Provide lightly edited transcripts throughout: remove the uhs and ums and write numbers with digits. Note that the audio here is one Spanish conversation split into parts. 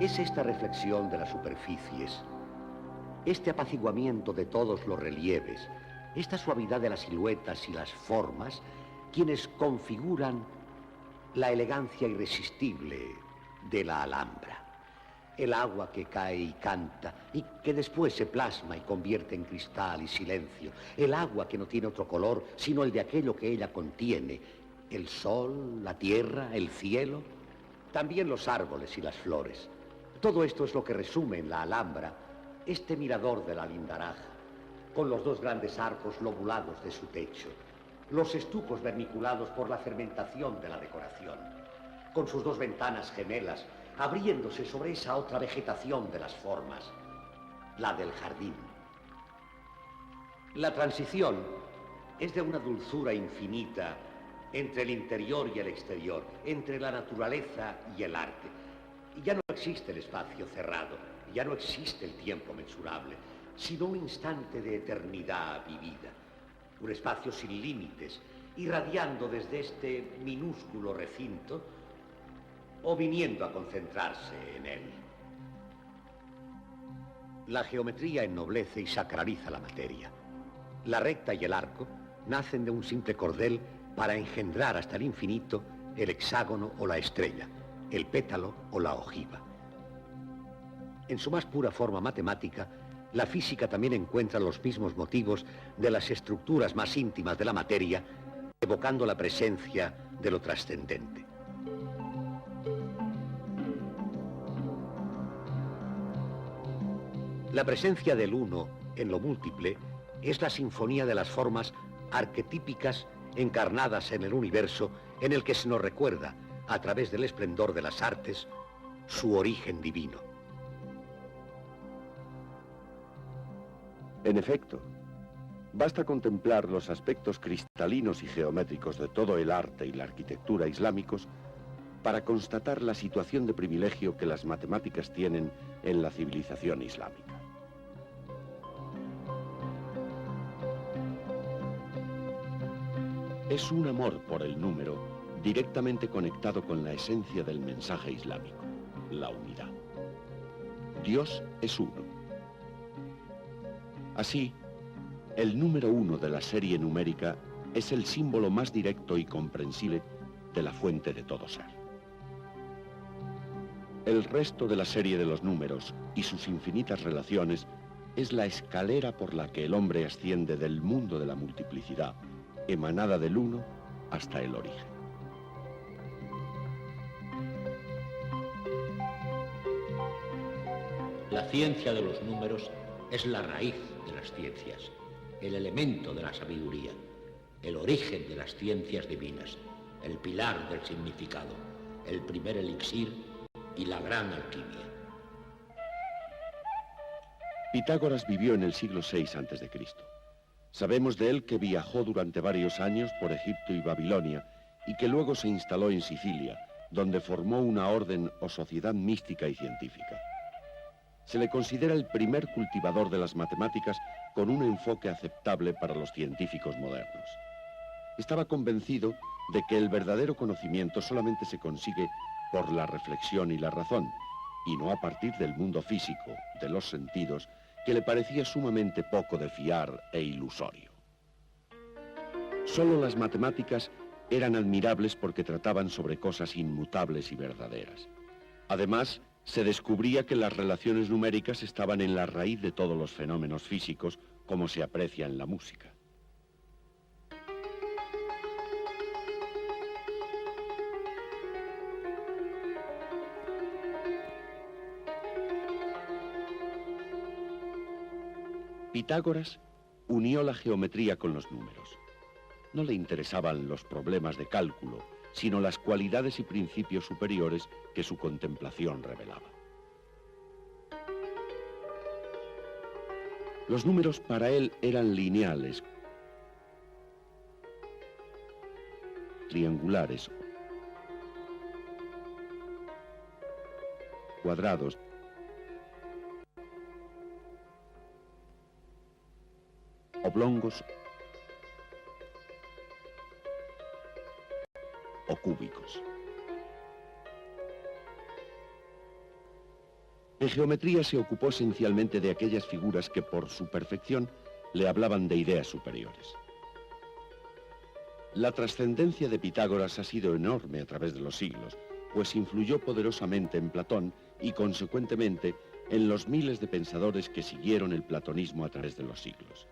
Es esta reflexión de las superficies, este apaciguamiento de todos los relieves, esta suavidad de las siluetas y las formas, quienes configuran la elegancia irresistible de la Alhambra. El agua que cae y canta y que después se plasma y convierte en cristal y silencio. El agua que no tiene otro color sino el de aquello que ella contiene. El sol, la tierra, el cielo, también los árboles y las flores. Todo esto es lo que resume en la Alhambra este mirador de la Lindaraja, con los dos grandes arcos lobulados de su techo, los estucos vermiculados por la fermentación de la decoración, con sus dos ventanas gemelas, abriéndose sobre esa otra vegetación de las formas, la del jardín. La transición es de una dulzura infinita entre el interior y el exterior, entre la naturaleza y el arte. Y ya no existe el espacio cerrado, ya no existe el tiempo mensurable, sino un instante de eternidad vivida, un espacio sin límites, irradiando desde este minúsculo recinto o viniendo a concentrarse en él. La geometría ennoblece y sacraliza la materia. La recta y el arco nacen de un simple cordel para engendrar hasta el infinito el hexágono o la estrella, el pétalo o la ojiva. En su más pura forma matemática, la física también encuentra los mismos motivos de las estructuras más íntimas de la materia, evocando la presencia de lo trascendente. La presencia del uno en lo múltiple es la sinfonía de las formas arquetípicas encarnadas en el universo en el que se nos recuerda, a través del esplendor de las artes, su origen divino. En efecto, basta contemplar los aspectos cristalinos y geométricos de todo el arte y la arquitectura islámicos para constatar la situación de privilegio que las matemáticas tienen en la civilización islámica. Es un amor por el número directamente conectado con la esencia del mensaje islámico, la unidad. Dios es uno. Así, el número 1 de la serie numérica es el símbolo más directo y comprensible de la fuente de todo ser. El resto de la serie de los números y sus infinitas relaciones es la escalera por la que el hombre asciende del mundo de la multiplicidad, emanada del uno, hasta el origen. La ciencia de los números es la raíz de las ciencias, el elemento de la sabiduría, el origen de las ciencias divinas, el pilar del significado, el primer elixir y la gran alquimia. Pitágoras vivió en el siglo VI a.C. Sabemos de él que viajó durante varios años por Egipto y Babilonia y que luego se instaló en Sicilia, donde formó una orden o sociedad mística y científica. Se le considera el primer cultivador de las matemáticas con un enfoque aceptable para los científicos modernos. Estaba convencido de que el verdadero conocimiento solamente se consigue por la reflexión y la razón, y no a partir del mundo físico, de los sentidos, que le parecía sumamente poco de fiar e ilusorio. Solo las matemáticas eran admirables porque trataban sobre cosas inmutables y verdaderas. Además, se descubría que las relaciones numéricas estaban en la raíz de todos los fenómenos físicos, como se aprecia en la música. Pitágoras unió la geometría con los números. No le interesaban los problemas de cálculo, sino las cualidades y principios superiores que su contemplación revelaba. Los números para él eran lineales, triangulares, cuadrados, oblongos o cúbicos. En geometría se ocupó esencialmente de aquellas figuras que por su perfección le hablaban de ideas superiores. La trascendencia de Pitágoras ha sido enorme a través de los siglos, pues influyó poderosamente en Platón y consecuentemente en los miles de pensadores que siguieron el platonismo a través de los siglos.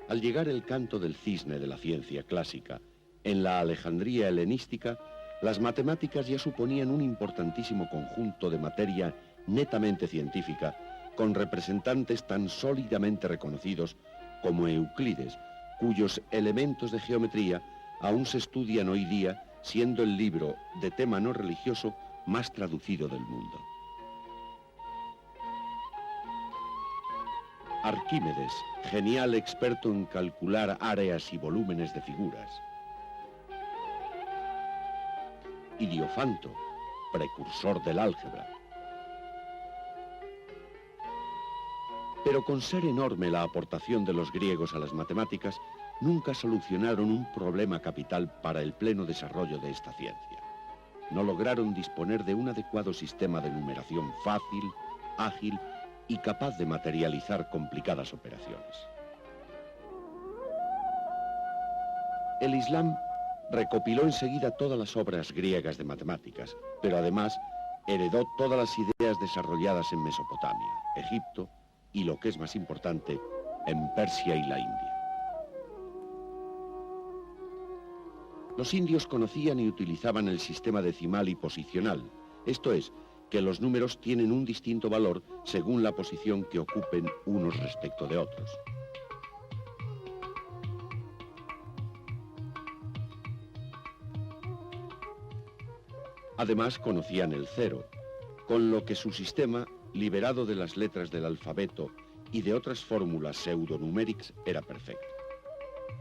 Al llegar el canto del cisne de la ciencia clásica, en la Alejandría helenística, las matemáticas ya suponían un importantísimo conjunto de materia netamente científica, con representantes tan sólidamente reconocidos como Euclides, cuyos elementos de geometría aún se estudian hoy día, siendo el libro de tema no religioso más traducido del mundo. Arquímedes, genial experto en calcular áreas y volúmenes de figuras. Y Diofanto, precursor del álgebra. Pero con ser enorme la aportación de los griegos a las matemáticas, nunca solucionaron un problema capital para el pleno desarrollo de esta ciencia. No lograron disponer de un adecuado sistema de numeración fácil, ágil y capaz de materializar complicadas operaciones. El Islam recopiló enseguida todas las obras griegas de matemáticas, pero además heredó todas las ideas desarrolladas en Mesopotamia, Egipto y, lo que es más importante, en Persia y la India. Los indios conocían y utilizaban el sistema decimal y posicional, esto es, que los números tienen un distinto valor según la posición que ocupen unos respecto de otros. Además conocían el cero, con lo que su sistema, liberado de las letras del alfabeto y de otras fórmulas pseudonuméricas, era perfecto.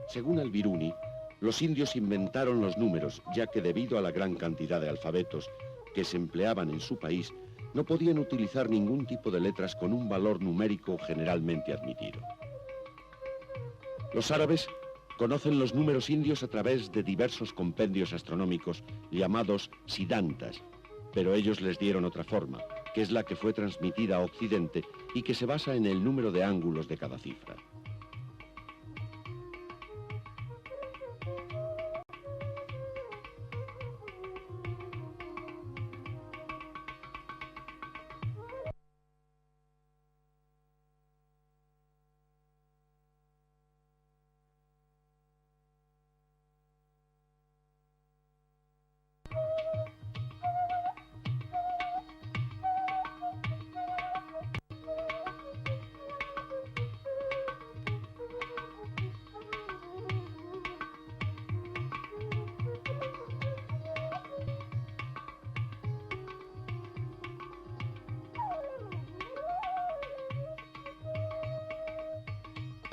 Según Al-Biruni, los indios inventaron los números, ya que debido a la gran cantidad de alfabetos que se empleaban en su país, no podían utilizar ningún tipo de letras con un valor numérico generalmente admitido. Los árabes conocen los números indios a través de diversos compendios astronómicos llamados siddhantas, pero ellos les dieron otra forma, que es la que fue transmitida a Occidente y que se basa en el número de ángulos de cada cifra.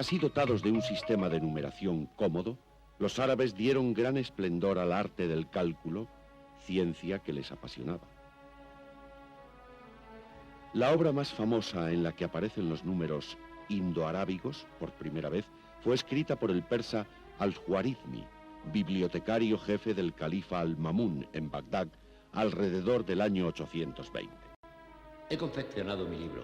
Así, dotados de un sistema de numeración cómodo, los árabes dieron gran esplendor al arte del cálculo, ciencia que les apasionaba. La obra más famosa en la que aparecen los números indoarábigos, por primera vez, fue escrita por el persa Al-Khwarizmi, bibliotecario jefe del califa Al-Mamún en Bagdad, alrededor del año 820. He confeccionado mi libro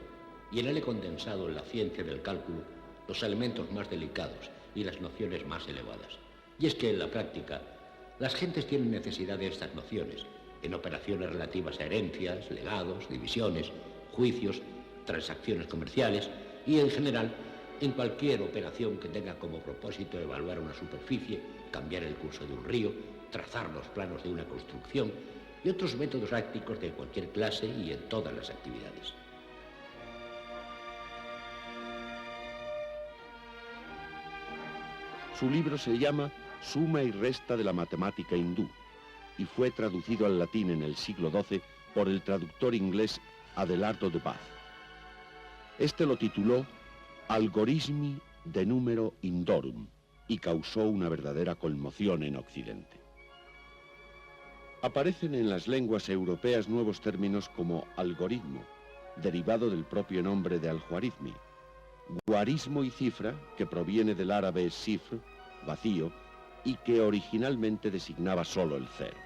y en él he condensado en la ciencia del cálculo los elementos más delicados y las nociones más elevadas. Y es que en la práctica, las gentes tienen necesidad de estas nociones en operaciones relativas a herencias, legados, divisiones, juicios, transacciones comerciales y, en general, en cualquier operación que tenga como propósito evaluar una superficie, cambiar el curso de un río, trazar los planos de una construcción y otros métodos prácticos de cualquier clase y en todas las actividades. Su libro se llama Suma y Resta de la Matemática Hindú y fue traducido al latín en el siglo XII por el traductor inglés Adelardo de Bath. Este lo tituló Algorismi de Numero Indorum y causó una verdadera conmoción en Occidente. Aparecen en las lenguas europeas nuevos términos como algoritmo, derivado del propio nombre de Al-Khwarizmi, guarismo y cifra, que proviene del árabe sifr, vacío, y que originalmente designaba solo el cero.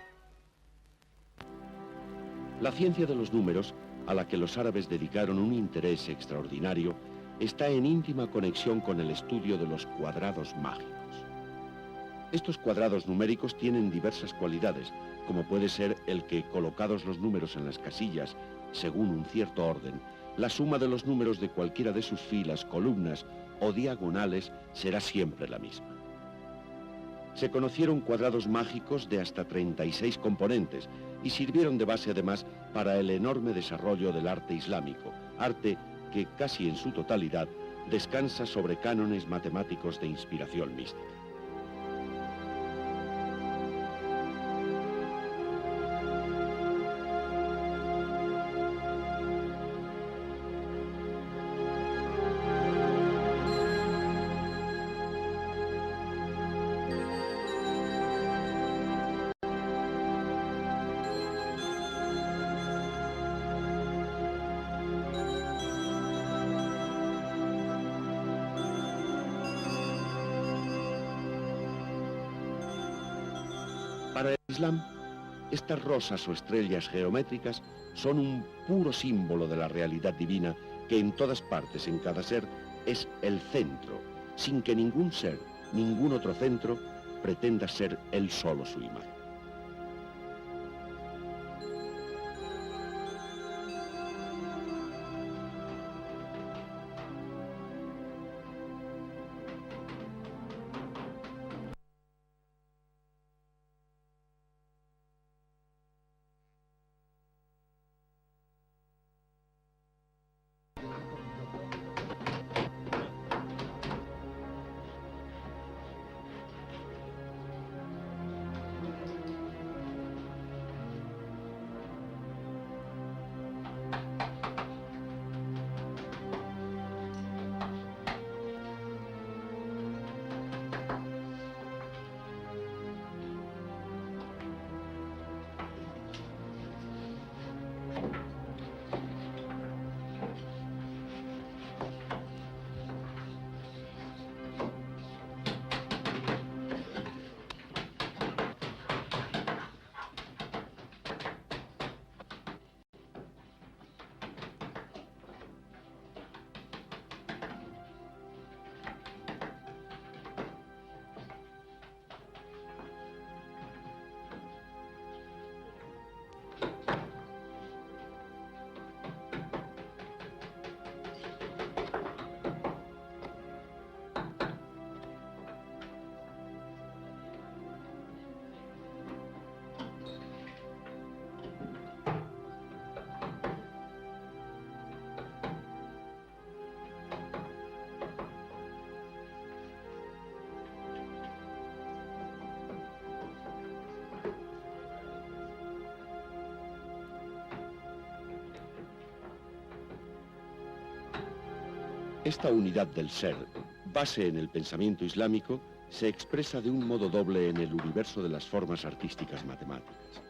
La ciencia de los números, a la que los árabes dedicaron un interés extraordinario, está en íntima conexión con el estudio de los cuadrados mágicos. Estos cuadrados numéricos tienen diversas cualidades, como puede ser el que, colocados los números en las casillas, según un cierto orden, la suma de los números de cualquiera de sus filas, columnas o diagonales será siempre la misma. Se conocieron cuadrados mágicos de hasta 36 componentes y sirvieron de base además para el enorme desarrollo del arte islámico, arte que casi en su totalidad descansa sobre cánones matemáticos de inspiración mística. Para el Islam, estas rosas o estrellas geométricas son un puro símbolo de la realidad divina que en todas partes, en cada ser, es el centro, sin que ningún ser, ningún otro centro, pretenda ser él solo su imagen. Esta unidad del ser, base en el pensamiento islámico, se expresa de un modo doble en el universo de las formas artísticas matemáticas.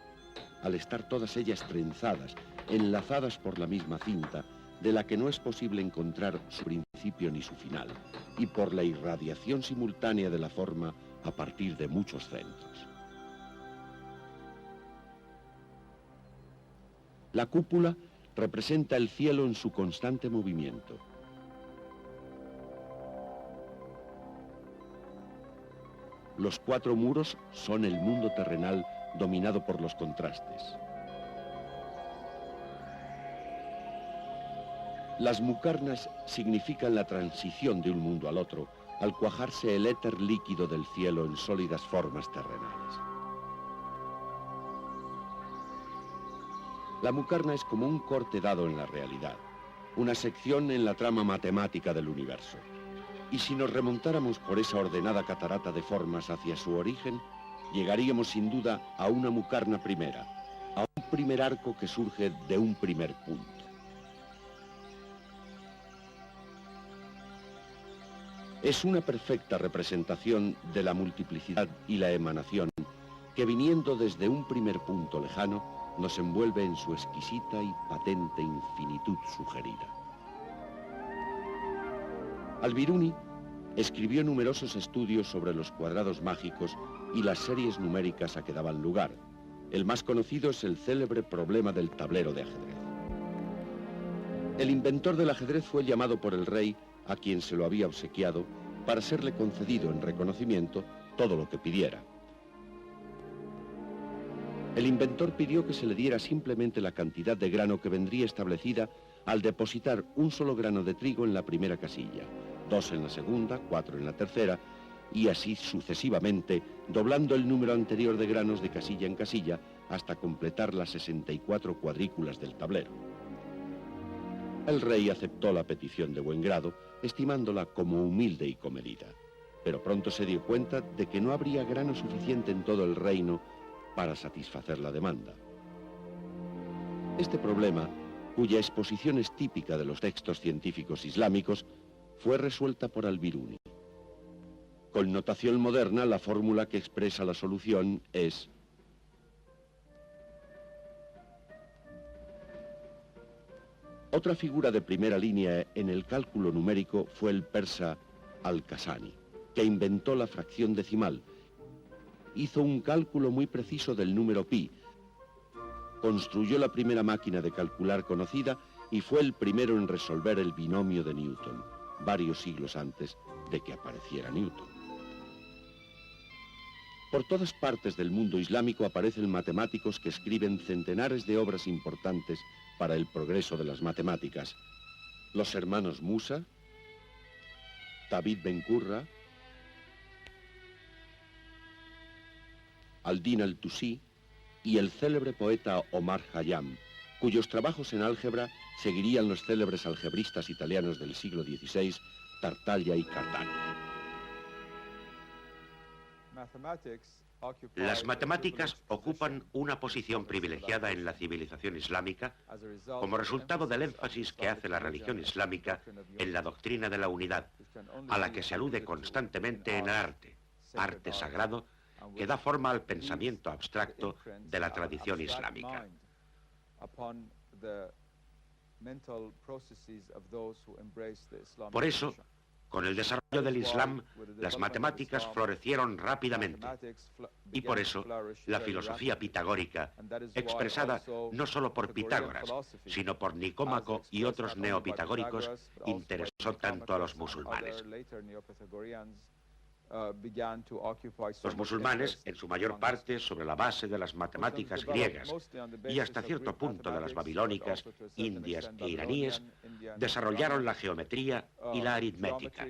Al estar todas ellas trenzadas, enlazadas por la misma cinta, de la que no es posible encontrar su principio ni su final, y por la irradiación simultánea de la forma a partir de muchos centros. La cúpula representa el cielo en su constante movimiento. Los cuatro muros son el mundo terrenal dominado por los contrastes. Las muqarnas significan la transición de un mundo al otro, al cuajarse el éter líquido del cielo en sólidas formas terrenales. La muqarna es como un corte dado en la realidad, una sección en la trama matemática del universo. Y si nos remontáramos por esa ordenada catarata de formas hacia su origen, llegaríamos sin duda a una muqarna primera, a un primer arco que surge de un primer punto. Es una perfecta representación de la multiplicidad y la emanación que, viniendo desde un primer punto lejano, nos envuelve en su exquisita y patente infinitud sugerida. Al-Biruni escribió numerosos estudios sobre los cuadrados mágicos y las series numéricas a que daban lugar, El más conocido es el célebre problema del tablero de ajedrez. El inventor del ajedrez fue llamado por el rey, a quien se lo había obsequiado, para serle concedido en reconocimiento todo lo que pidiera. El inventor pidió que se le diera simplemente la cantidad de grano que vendría establecida al depositar un solo grano de trigo en la primera casilla, 2 en la segunda, 4 en la tercera, y así sucesivamente, doblando el número anterior de granos de casilla en casilla hasta completar las 64 cuadrículas del tablero. El rey aceptó la petición de buen grado, estimándola como humilde y comedida, pero pronto se dio cuenta de que no habría grano suficiente en todo el reino para satisfacer la demanda. Este problema, cuya exposición es típica de los textos científicos islámicos, fue resuelta por Al-Biruni. Con notación moderna, la fórmula que expresa la solución es: otra figura de primera línea en el cálculo numérico fue el persa Al-Kasani, que inventó la fracción decimal. Hizo un cálculo muy preciso del número pi, construyó la primera máquina de calcular conocida y fue el primero en resolver el binomio de Newton, varios siglos antes de que apareciera Newton. Por todas partes del mundo islámico aparecen matemáticos que escriben centenares de obras importantes para el progreso de las matemáticas. Los hermanos Musa, David Ben Qurra, Al-Din al-Tusi y el célebre poeta Omar Khayyam, cuyos trabajos en álgebra seguirían los célebres algebristas italianos del siglo XVI, Tartaglia y Cardano. Las matemáticas ocupan una posición privilegiada en la civilización islámica como resultado del énfasis que hace la religión islámica en la doctrina de la unidad, a la que se alude constantemente en el arte sagrado, que da forma al pensamiento abstracto de la tradición islámica. Por eso, con el desarrollo del Islam, las matemáticas florecieron rápidamente. Y por eso, la filosofía pitagórica, expresada no solo por Pitágoras, sino por Nicómaco y otros neopitagóricos, interesó tanto a los musulmanes. Los musulmanes, en su mayor parte, sobre la base de las matemáticas griegas y hasta cierto punto de las babilónicas, indias e iraníes, desarrollaron la geometría y la aritmética.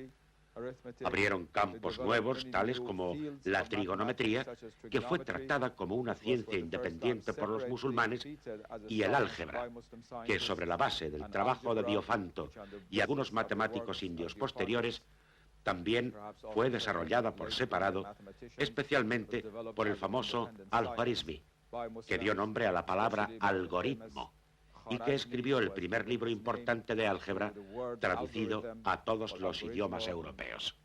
Abrieron campos nuevos, tales como la trigonometría, que fue tratada como una ciencia independiente por los musulmanes, y el álgebra, que sobre la base del trabajo de Diofanto y algunos matemáticos indios posteriores, también fue desarrollada por separado, especialmente por el famoso Al-Khwarizmi, que dio nombre a la palabra algoritmo, y que escribió el primer libro importante de álgebra traducido a todos los idiomas europeos.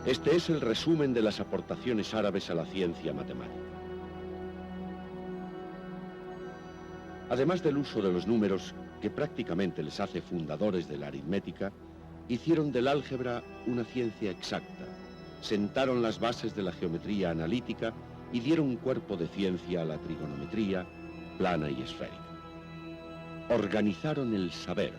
Este es el resumen de las aportaciones árabes a la ciencia matemática. Además del uso de los números, que prácticamente les hace fundadores de la aritmética, hicieron del álgebra una ciencia exacta, sentaron las bases de la geometría analítica y dieron un cuerpo de ciencia a la trigonometría, plana y esférica. Organizaron el saber,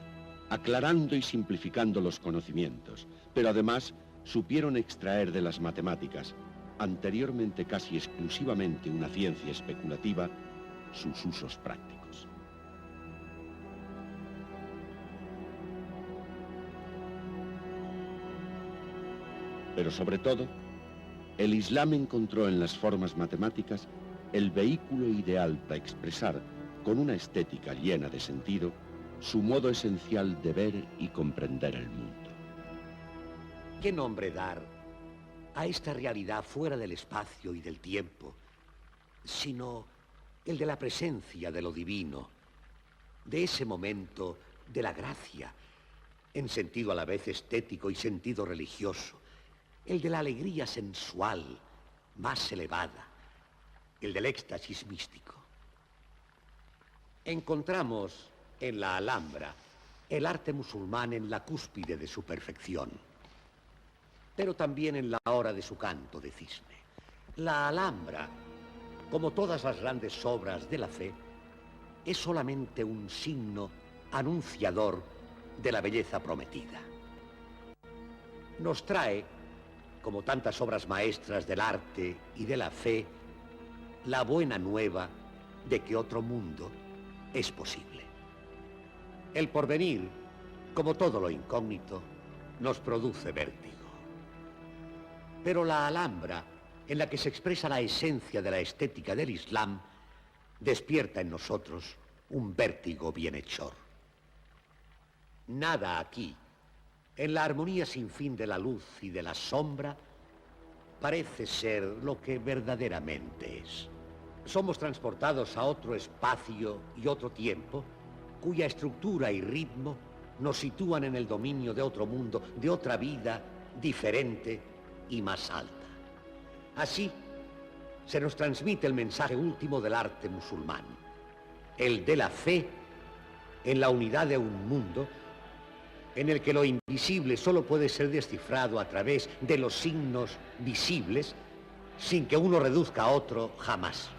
aclarando y simplificando los conocimientos, pero además supieron extraer de las matemáticas, anteriormente casi exclusivamente una ciencia especulativa, sus usos prácticos. Pero sobre todo, el Islam encontró en las formas matemáticas el vehículo ideal para expresar, con una estética llena de sentido, su modo esencial de ver y comprender el mundo. ¿Qué nombre dar a esta realidad fuera del espacio y del tiempo, sino el de la presencia de lo divino, de ese momento de la gracia, en sentido a la vez estético y sentido religioso, el de la alegría sensual más elevada, el del éxtasis místico. Encontramos en la Alhambra el arte musulmán en la cúspide de su perfección, pero también en la hora de su canto de cisne. La Alhambra, como todas las grandes obras de la fe, es solamente un signo anunciador de la belleza prometida. Nos trae, como tantas obras maestras del arte y de la fe, la buena nueva de que otro mundo es posible. El porvenir, como todo lo incógnito, nos produce vértigo. Pero la Alhambra, en la que se expresa la esencia de la estética del Islam, despierta en nosotros un vértigo bienhechor. Nada aquí, en la armonía sin fin de la luz y de la sombra, parece ser lo que verdaderamente es. Somos transportados a otro espacio y otro tiempo, cuya estructura y ritmo nos sitúan en el dominio de otro mundo, de otra vida diferente y más alta. Así, se nos transmite el mensaje último del arte musulmán, el de la fe en la unidad de un mundo en el que lo invisible solo puede ser descifrado a través de los signos visibles, sin que uno reduzca a otro jamás.